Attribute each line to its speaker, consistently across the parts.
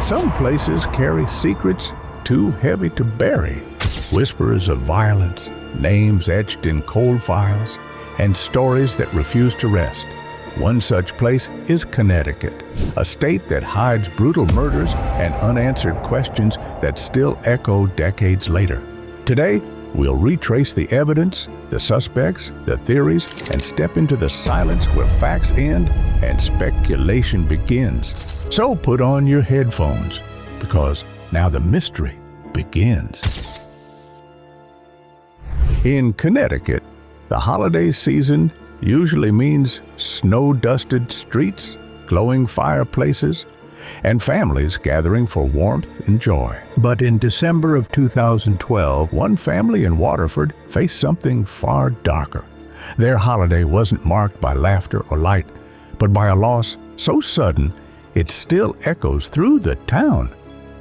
Speaker 1: Some places carry secrets too heavy to bury. Whispers of violence, names etched in cold files, and stories that refuse to rest. One such place is Connecticut, a state that hides brutal murders and unanswered questions that still echo decades later. Today, we'll retrace the evidence, the suspects, the theories, and step into the silence where facts end and speculation begins. So put on your headphones, because now the mystery begins. In Connecticut, the holiday season usually means snow-dusted streets, glowing fireplaces, and families gathering for warmth and joy. But in December of 2012, one family in Waterford faced something far darker. Their holiday wasn't marked by laughter or light, but by a loss so sudden it still echoes through the town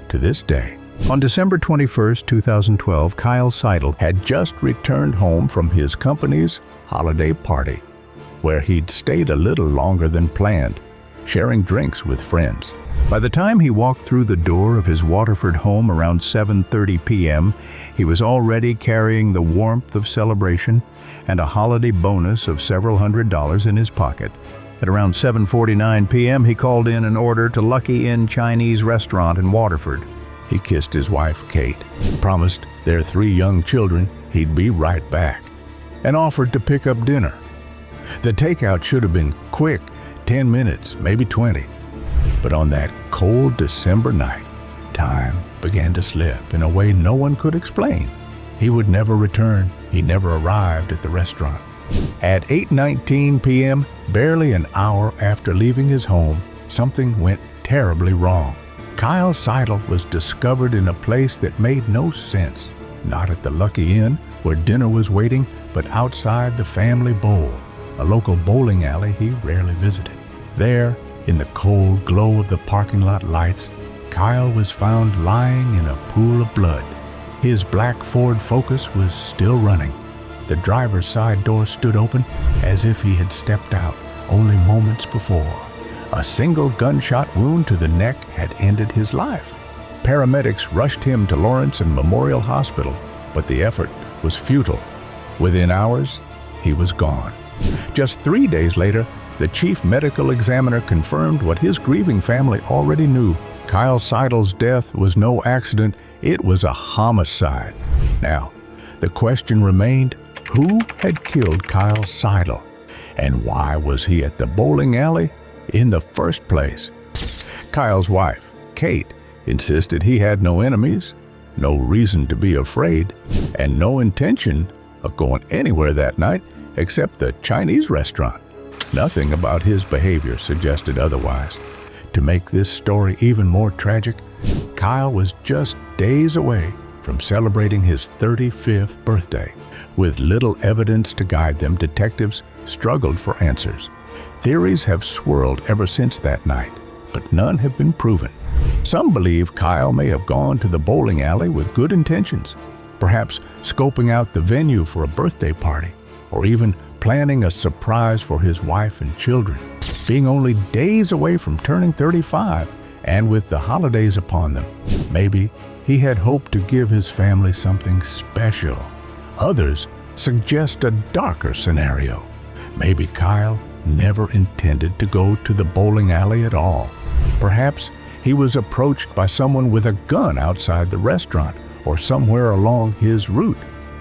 Speaker 1: to this day. On December 21, 2012, Kyle Seidel had just returned home from his company's holiday party, where he'd stayed a little longer than planned, sharing drinks with friends. By the time he walked through the door of his Waterford home around 7:30 p.m., he was already carrying the warmth of celebration and a holiday bonus of several $100s in his pocket. At around 7:49 p.m., he called in an order to Lucky Inn Chinese restaurant in Waterford. He kissed his wife, Kate, promised their 3 young children he'd be right back, and offered to pick up dinner. The takeout should have been quick, 10 minutes, maybe 20. But on that cold December night, time began to slip in a way no one could explain. He would never return. He never arrived at the restaurant. At 8:19 p.m., barely an hour after leaving his home, something went terribly wrong. Kyle Seidel was discovered in a place that made no sense. Not at the Lucky Inn, where dinner was waiting, but outside the family bowl, a local bowling alley he rarely visited. There, in the cold glow of the parking lot lights, Kyle was found lying in a pool of blood. His black Ford Focus was still running. The driver's side door stood open as if he had stepped out only moments before. A single gunshot wound to the neck had ended his life. Paramedics rushed him to Lawrence and Memorial Hospital, but the effort was futile. Within hours, he was gone. Just 3 days later, the chief medical examiner confirmed what his grieving family already knew. Kyle Seidel's death was no accident, it was a homicide. Now, the question remained, who had killed Kyle Seidel? And why was he at the bowling alley in the first place? Kyle's wife, Kate, insisted he had no enemies, no reason to be afraid, and no intention of going anywhere that night except the Chinese restaurant. Nothing about his behavior suggested otherwise. To make this story even more tragic, Kyle was just days away from celebrating his 35th birthday. With little evidence to guide them, detectives struggled for answers. Theories have swirled ever since that night, but none have been proven. Some believe Kyle may have gone to the bowling alley with good intentions, perhaps scoping out the venue for a birthday party, or even planning a surprise for his wife and children. Being only days away from turning 35, and with the holidays upon them, maybe he had hoped to give his family something special. Others suggest a darker scenario. Maybe Kyle never intended to go to the bowling alley at all. Perhaps he was approached by someone with a gun outside the restaurant or somewhere along his route.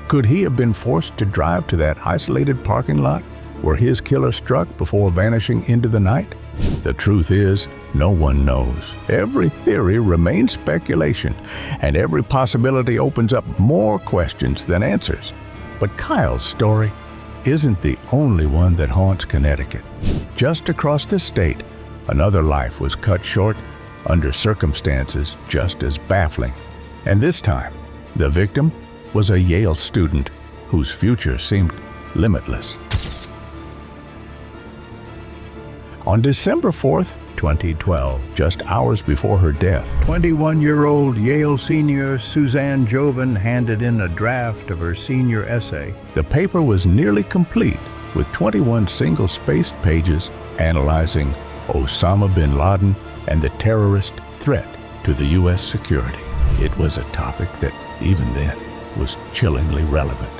Speaker 1: Could he have been forced to drive to that isolated parking lot where his killer struck before vanishing into the night? The truth is, no one knows. Every theory remains speculation, and every possibility opens up more questions than answers. But Kyle's story isn't the only one that haunts Connecticut. Just across the state, another life was cut short under circumstances just as baffling. And this time, the victim was a Yale student whose future seemed limitless. On December 4th, 2012, just hours before her death, 21-year-old Yale senior Suzanne Jovin handed in a draft of her senior essay. The paper was nearly complete, with 21 single-spaced pages analyzing Osama bin Laden and the terrorist threat. to the U.S. security. It was a topic that, even then, was chillingly relevant.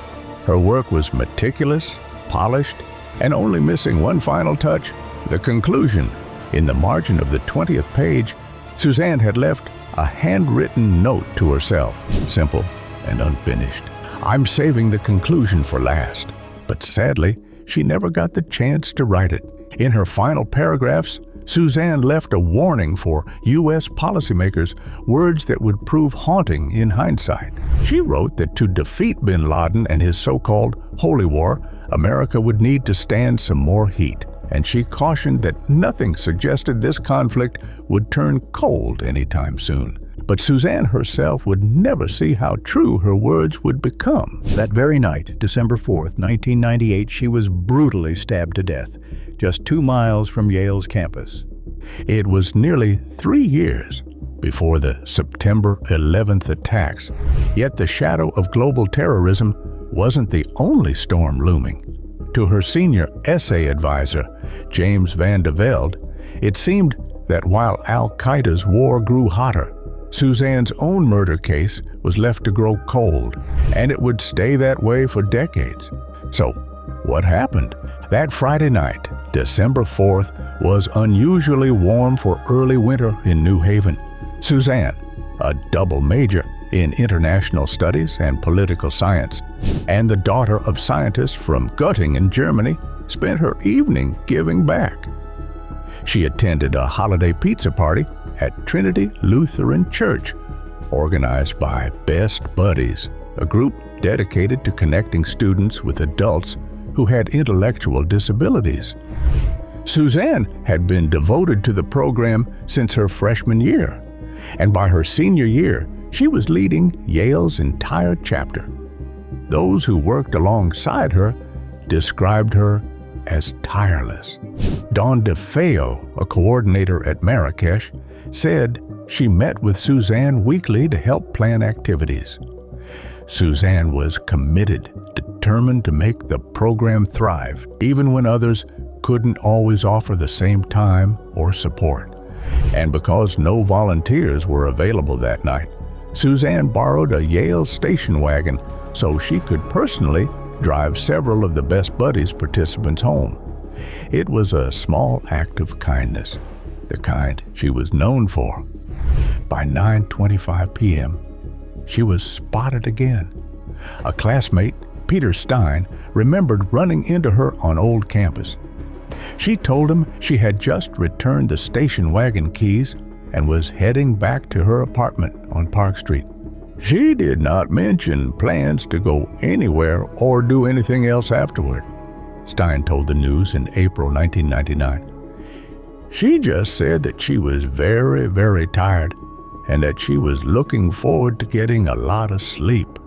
Speaker 1: Her work was meticulous, polished, and only missing one final touch, the conclusion. In the margin of the 20th page, Suzanne had left a handwritten note to herself, simple and unfinished. "I'm saving the conclusion for last." But sadly, she never got the chance to write it. In her final paragraphs, Suzanne left a warning for U.S. policymakers, words that would prove haunting in hindsight. She wrote that to defeat bin Laden and his so-called holy war, America would need to stand some more heat, and she cautioned that nothing suggested this conflict would turn cold anytime soon. But Suzanne herself would never see how true her words would become.
Speaker 2: That very night, December 4th, 1998, she was brutally stabbed to death, just 2 miles from Yale's campus.
Speaker 1: It was nearly 3 years before the September 11th attacks, yet the shadow of global terrorism wasn't the only storm looming. To her senior essay advisor, James Van de Velde, it seemed that while Al-Qaeda's war grew hotter, Suzanne's own murder case was left to grow cold, and it would stay that way for decades. So, what happened? That Friday night, December 4th, was unusually warm for early winter in New Haven. Suzanne, a double major in international studies and political science, and the daughter of scientists from Göttingen, Germany, spent her evening giving back. She attended a holiday pizza party at Trinity Lutheran Church, organized by Best Buddies, a group dedicated to connecting students with adults who had intellectual disabilities. Suzanne had been devoted to the program since her freshman year, and by her senior year, she was leading Yale's entire chapter. Those who worked alongside her described her as tireless. Dawn DeFeo, a coordinator at Marrakesh, said she met with Suzanne weekly to help plan activities. Suzanne was committed, determined to make the program thrive, even when others couldn't always offer the same time or support. And because no volunteers were available that night, Suzanne borrowed a Yale station wagon so she could personally drive several of the Best Buddies participants home. It was a small act of kindness, the kind she was known for. By 9:25 p.m., she was spotted again. A classmate, Peter Stein, remembered running into her on Old Campus. She told him she had just returned the station wagon keys and was heading back to her apartment on Park Street. She did not mention plans to go anywhere or do anything else afterward, Stein told the News in April 1999. She just said that she was very, very tired and that she was looking forward to getting a lot of sleep.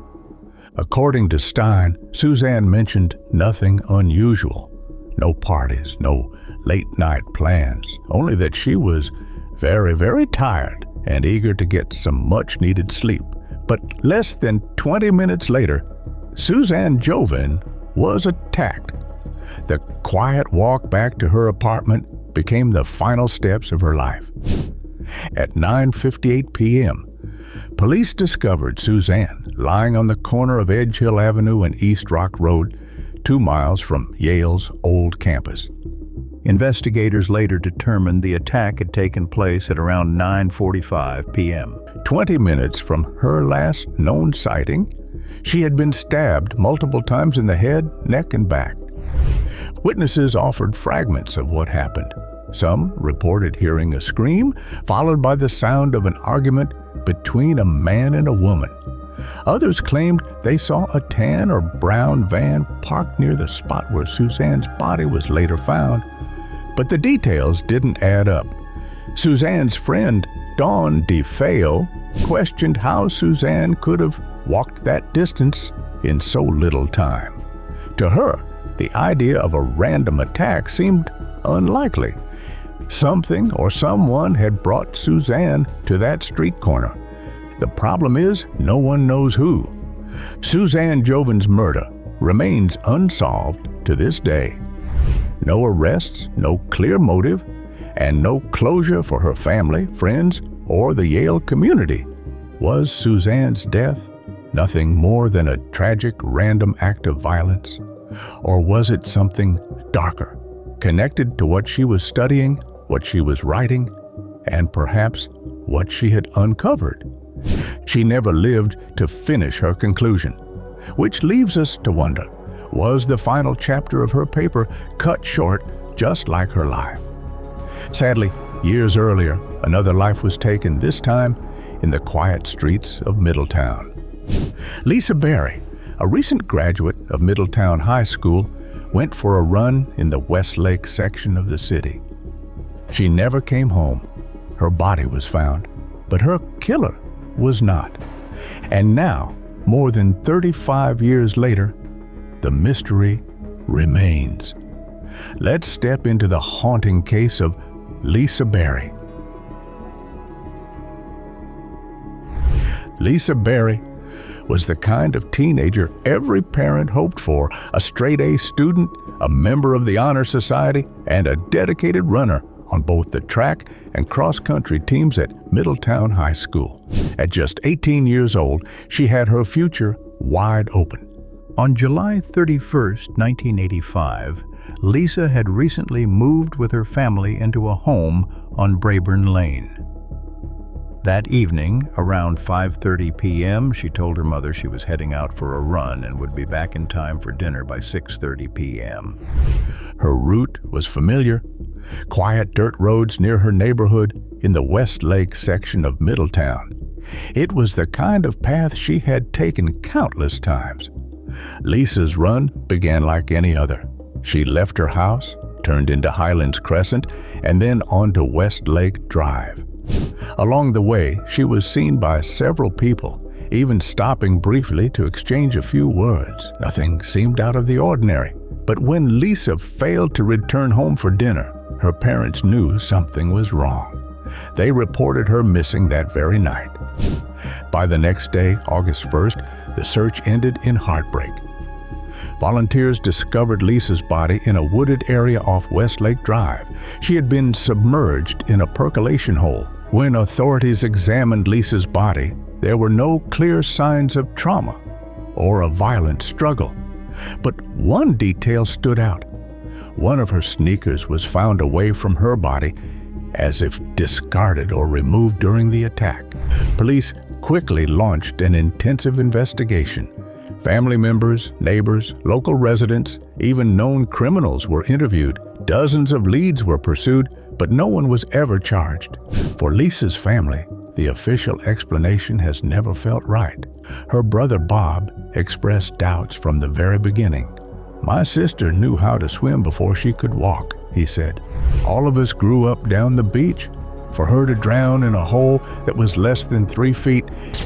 Speaker 1: According to Stein, Suzanne mentioned nothing unusual. No parties, no late-night plans, only that she was very, very tired and eager to get some much-needed sleep. But less than 20 minutes later, Suzanne Jovin was attacked. The quiet walk back to her apartment became the final steps of her life. At 9:58 p.m., police discovered Suzanne lying on the corner of Edge Hill Avenue and East Rock Road, 2 miles from Yale's old campus. Investigators later determined the attack had taken place at around 9:45 p.m. 20 minutes from her last known sighting, she had been stabbed multiple times in the head, neck, and back. Witnesses offered fragments of what happened. Some reported hearing a scream, followed by the sound of an argument between a man and a woman. Others claimed they saw a tan or brown van parked near the spot where Suzanne's body was later found. But the details didn't add up. Suzanne's friend, Dawn DeFeo, questioned how Suzanne could have walked that distance in so little time. To her, the idea of a random attack seemed unlikely. Something or someone had brought Suzanne to that street corner. The problem is, no one knows who. Suzanne Jovin's murder remains unsolved to this day. No arrests, no clear motive, and no closure for her family, friends, or the Yale community? Was Suzanne's death nothing more than a tragic random act of violence? Or was it something darker, connected to what she was studying, what she was writing, and perhaps what she had uncovered? She never lived to finish her conclusion, which leaves us to wonder, was the final chapter of her paper cut short just like her life? Sadly, years earlier, another life was taken, this time in the quiet streets of Middletown. Lisa Berry, a recent graduate of Middletown High School, went for a run in the Westlake section of the city. She never came home. Her body was found, but her killer was not. And now, more than 35 years later, the mystery remains. Let's step into the haunting case of Lisa Berry. Lisa Berry was the kind of teenager every parent hoped for, a straight-A student, a member of the Honor Society, and a dedicated runner on both the track and cross-country teams at Middletown High School. At just 18 years old, she had her future wide open.
Speaker 2: On July 31st, 1985, Lisa had recently moved with her family into a home on Braeburn Lane. That evening, around 5:30 p.m., she told her mother she was heading out for a run and would be back in time for dinner by 6:30 p.m.
Speaker 1: Her route was familiar: quiet dirt roads near her neighborhood in the Westlake section of Middletown. It was the kind of path she had taken countless times. Lisa's run began like any other. She left her house, turned into Highlands Crescent, and then onto Westlake Drive. Along the way, she was seen by several people, even stopping briefly to exchange a few words. Nothing seemed out of the ordinary. But when Lisa failed to return home for dinner, her parents knew something was wrong. They reported her missing that very night. By the next day, August 1st, the search ended in heartbreak. Volunteers discovered Lisa's body in a wooded area off Westlake Drive. She had been submerged in a percolation hole. When authorities examined Lisa's body, there were no clear signs of trauma or a violent struggle. But one detail stood out. One of her sneakers was found away from her body, as if discarded or removed during the attack. Police quickly launched an intensive investigation. Family members, neighbors, local residents, even known criminals were interviewed. Dozens of leads were pursued, but no one was ever charged. For Lisa's family, the official explanation has never felt right. Her brother Bob expressed doubts from the very beginning. "My sister knew how to swim before she could walk," he said. "All of us grew up down the beach. For her to drown in a hole that was less than 3 feet,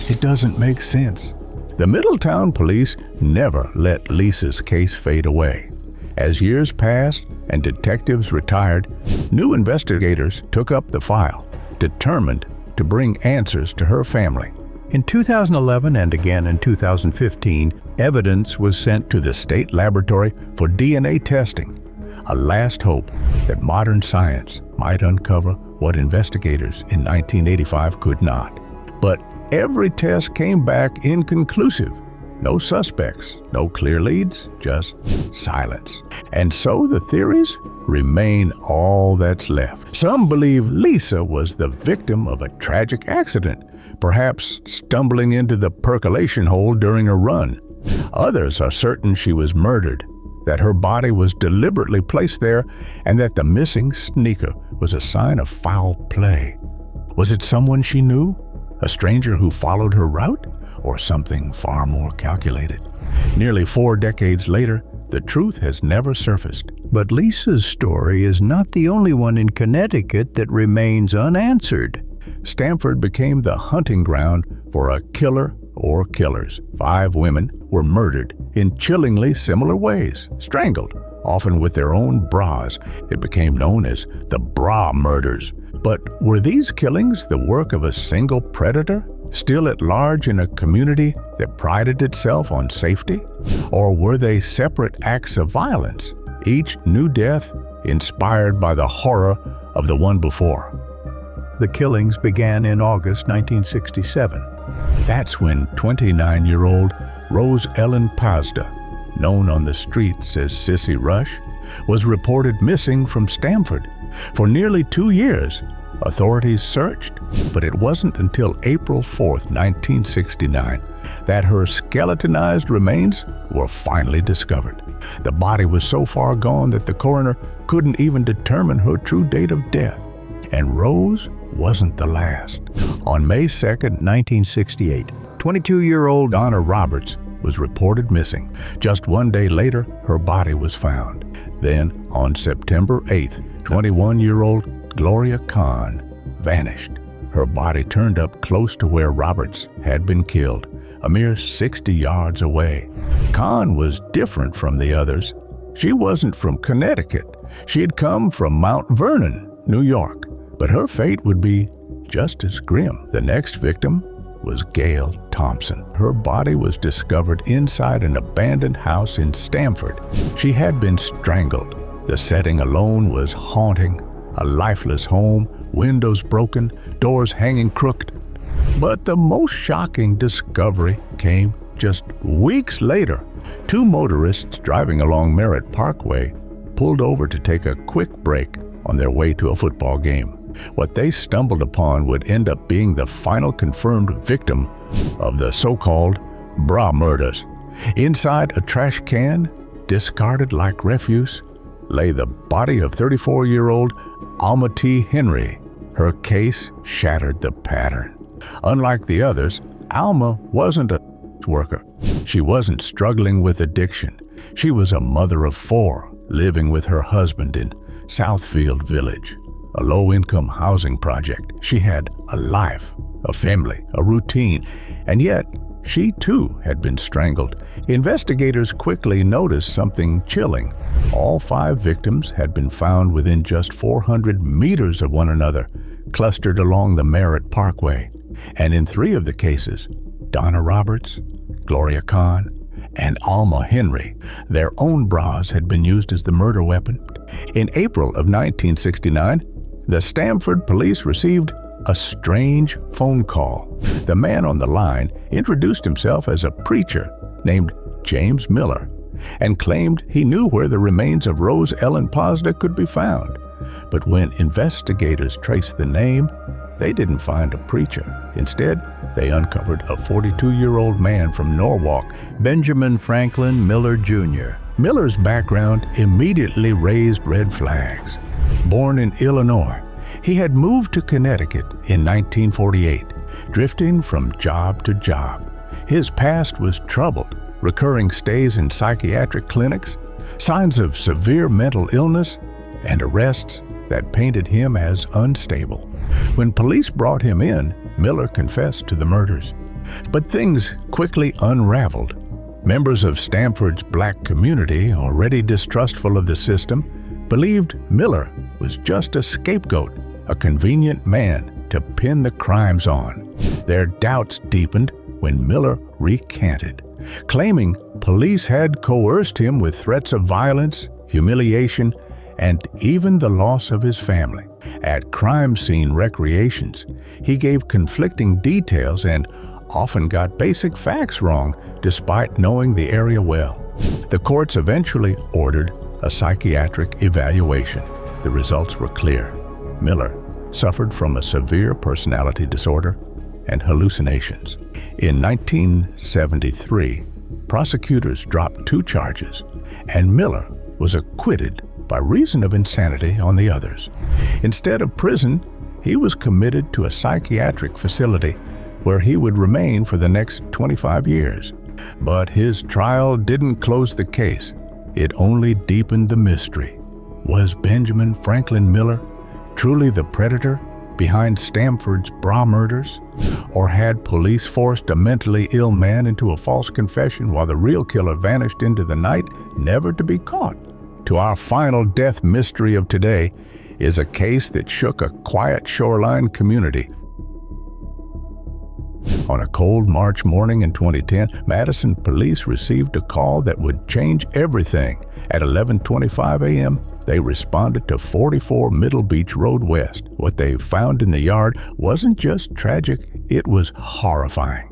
Speaker 1: it doesn't make sense." The Middletown police never let Lisa's case fade away. As years passed and detectives retired, new investigators took up the file, determined to bring answers to her family. In 2011 and again in 2015, evidence was sent to the state laboratory for DNA testing, a last hope that modern science might uncover what investigators in 1985 could not. But every test came back inconclusive. No suspects, no clear leads, just silence. And so the theories remain all that's left. Some believe Lisa was the victim of a tragic accident, perhaps stumbling into the percolation hole during a run. Others are certain she was murdered, that her body was deliberately placed there, and that the missing sneaker was a sign of foul play. Was it someone she knew? A stranger who followed her route? Or something far more calculated? Nearly 4 decades later, the truth has never surfaced.
Speaker 2: But Lisa's story is not the only one in Connecticut that remains unanswered.
Speaker 1: Stamford became the hunting ground for a killer or killers. 5 women were murdered in chillingly similar ways, strangled, often with their own bras. It became known as the Bra Murders. But were these killings the work of a single predator, still at large in a community that prided itself on safety? Or were they separate acts of violence, each new death inspired by the horror of the one before?
Speaker 2: The killings began in August 1967.
Speaker 1: That's when 29-year-old Rose Ellen Pazda, known on the streets as Sissy Rush, was reported missing from Stamford. For nearly 2 years, authorities searched, but it wasn't until April 4, 1969, that her skeletonized remains were finally discovered. The body was so far gone that the coroner couldn't even determine her true date of death. And Rose wasn't the last. On May 2,
Speaker 2: 1968, 22-year-old
Speaker 1: Donna Roberts was reported missing. Just 1 day later, her body was found. Then, on September 8th, 21-year-old Gloria Kahn vanished. Her body turned up close to where Roberts had been killed, a mere 60 yards away. Kahn was different from the others. She wasn't from Connecticut. She had come from Mount Vernon, New York. But her fate would be just as grim. The next victim was Gail Thompson. Her body was discovered inside an abandoned house in Stamford. She had been strangled. The setting alone was haunting. A lifeless home, windows broken, doors hanging crooked. But the most shocking discovery came just weeks later. Two motorists driving along Merritt Parkway pulled over to take a quick break on their way to a football game. What they stumbled upon would end up being the final confirmed victim of the so-called Bra Murders. Inside a trash can, discarded like refuse, lay the body of 34-year-old Alma T. Henry. Her case shattered the pattern. Unlike the others, Alma wasn't a worker. She wasn't struggling with addiction. She was a mother of 4, living with her husband in Southfield Village, a low-income housing project. She had a life, a family, a routine, and yet she too had been strangled. Investigators quickly noticed something chilling. All 5 victims had been found within just 400 meters of one another, clustered along the Merritt Parkway. And in 3 of the cases, Donna Roberts, Gloria Kahn, and Alma Henry, their own bras had been used as the murder weapon. In April of 1969, the Stamford police received a strange phone call. The man on the line introduced himself as a preacher named James Miller and claimed he knew where the remains of Rose Ellen Pazda could be found. But when investigators traced the name, they didn't find a preacher. Instead, they uncovered a 42-year-old man from Norwalk,
Speaker 2: Benjamin Franklin Miller Jr.
Speaker 1: Miller's background immediately raised red flags. Born in Illinois, he had moved to Connecticut in 1948, drifting from job to job. His past was troubled, recurring stays in psychiatric clinics, signs of severe mental illness, and arrests that painted him as unstable. When police brought him in, Miller confessed to the murders. But things quickly unraveled. Members of Stamford's black community, already distrustful of the system, believed Miller was just a scapegoat, a convenient man to pin the crimes on. Their doubts deepened when Miller recanted, claiming police had coerced him with threats of violence, humiliation, and even the loss of his family. At crime scene recreations, he gave conflicting details and often got basic facts wrong despite knowing the area well. The courts eventually ordered a psychiatric evaluation. The results were clear. Miller suffered from a severe personality disorder and hallucinations. In 1973, prosecutors dropped 2 charges, and Miller was acquitted by reason of insanity on the others. Instead of prison, he was committed to a psychiatric facility where he would remain for the next 25 years. But his trial didn't close the case. It only deepened the mystery. Was Benjamin Franklin Miller truly the predator behind Stamford's Bra Murders? Or had police forced a mentally ill man into a false confession while the real killer vanished into the night, never to be caught? To our final death mystery of today is a case that shook a quiet shoreline community. On a cold March morning in 2010, Madison police received a call that would change everything. At 11:25 a.m., they responded to 44 Middle Beach Road West. What they found in the yard wasn't just tragic, it was horrifying.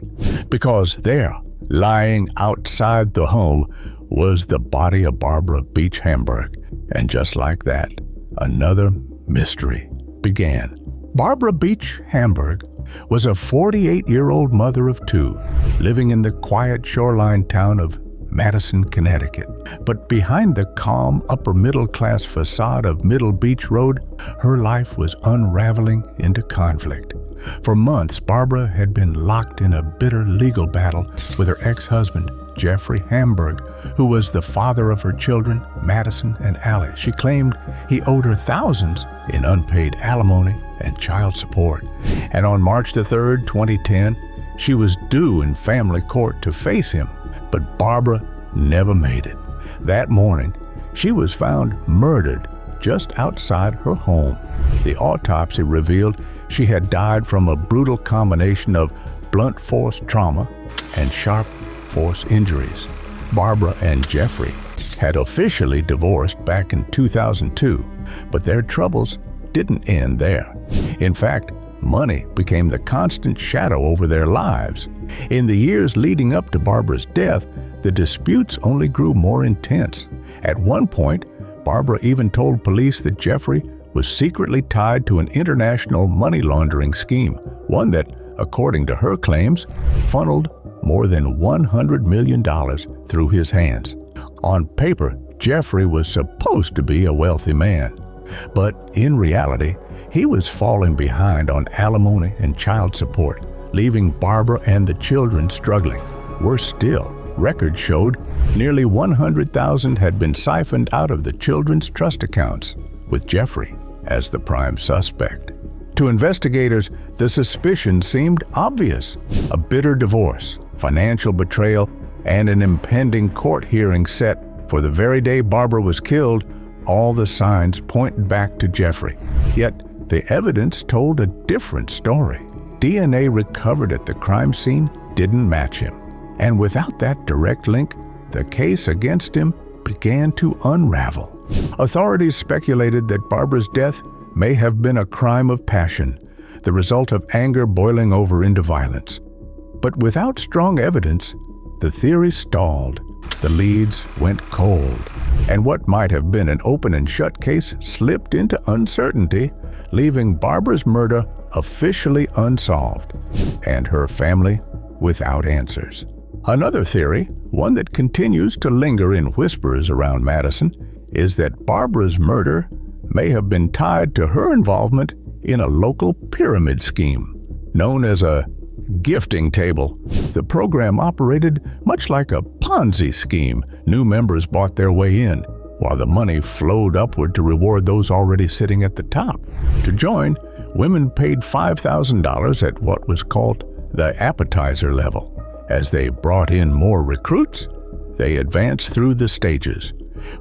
Speaker 1: Because there, lying outside the home, was the body of Barbara Beach Hamburg. And just like that, another mystery began. Barbara Beach Hamburg was a 48-year-old mother of two, living in the quiet shoreline town of Madison, Connecticut. But behind the calm, upper-middle-class facade of Middle Beach Road, her life was unraveling into conflict. For months, Barbara had been locked in a bitter legal battle with her ex-husband, Jeffrey Hamburg, who was the father of her children, Madison and Allie. She claimed he owed her thousands in unpaid alimony and child support. And on March the 3rd, 2010, she was due in family court to face him. But Barbara never made it. That morning, she was found murdered just outside her home. The autopsy revealed she had died from a brutal combination of blunt force trauma and sharp force injuries. Barbara and Jeffrey had officially divorced back in 2002, but their troubles didn't end there. In fact, money became the constant shadow over their lives. In the years leading up to Barbara's death, the disputes only grew more intense. At one point, Barbara even told police that Jeffrey was secretly tied to an international money laundering scheme, one that, according to her claims, funneled more than $100 million through his hands. On paper, Jeffrey was supposed to be a wealthy man, but in reality, he was falling behind on alimony and child support, leaving Barbara and the children struggling. Worse still, records showed nearly $100,000 had been siphoned out of the children's trust accounts, with Jeffrey as the prime suspect. To investigators, the suspicion seemed obvious. A bitter divorce, financial betrayal, and an impending court hearing set for the very day Barbara was killed, all the signs pointed back to Jeffrey. Yet, the evidence told a different story. DNA recovered at the crime scene didn't match him. And without that direct link, the case against him began to unravel. Authorities speculated that Barbara's death may have been a crime of passion, the result of anger boiling over into violence. But without strong evidence, the theory stalled. The leads went cold, and what might have been an open and shut case slipped into uncertainty, leaving Barbara's murder officially unsolved, and her family without answers. Another theory, one that continues to linger in whispers around Madison, is that Barbara's murder may have been tied to her involvement in a local pyramid scheme. Known as a gifting table, the program operated much like a Ponzi scheme. New members bought their way in, while the money flowed upward to reward those already sitting at the top. To join, women paid $5,000 at what was called the appetizer level. As they brought in more recruits, they advanced through the stages,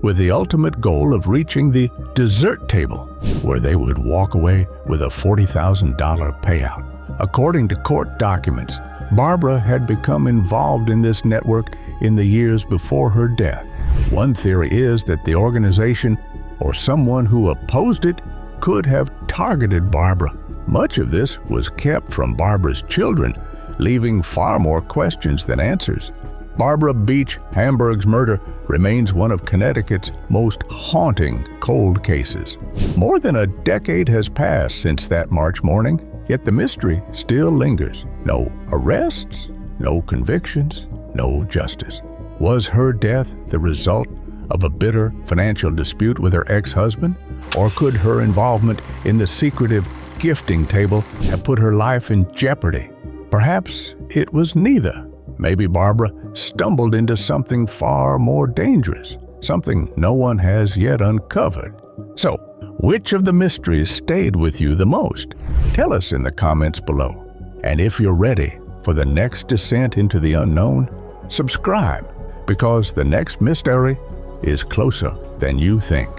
Speaker 1: with the ultimate goal of reaching the dessert table, where they would walk away with a $40,000 payout. According to court documents, Barbara had become involved in this network in the years before her death. One theory is that the organization, or someone who opposed it, could have targeted Barbara. Much of this was kept from Barbara's children, leaving far more questions than answers. Barbara Beach Hamburg's murder remains one of Connecticut's most haunting cold cases. More than a decade has passed since that March morning, yet the mystery still lingers. No arrests, no convictions, no justice. Was her death the result of a bitter financial dispute with her ex-husband? Or could her involvement in the secretive gifting table have put her life in jeopardy? Perhaps it was neither. Maybe Barbara stumbled into something far more dangerous, something no one has yet uncovered. So, which of the mysteries stayed with you the most? Tell us in the comments below. And if you're ready for the next descent into the unknown, subscribe, because the next mystery is closer than you think.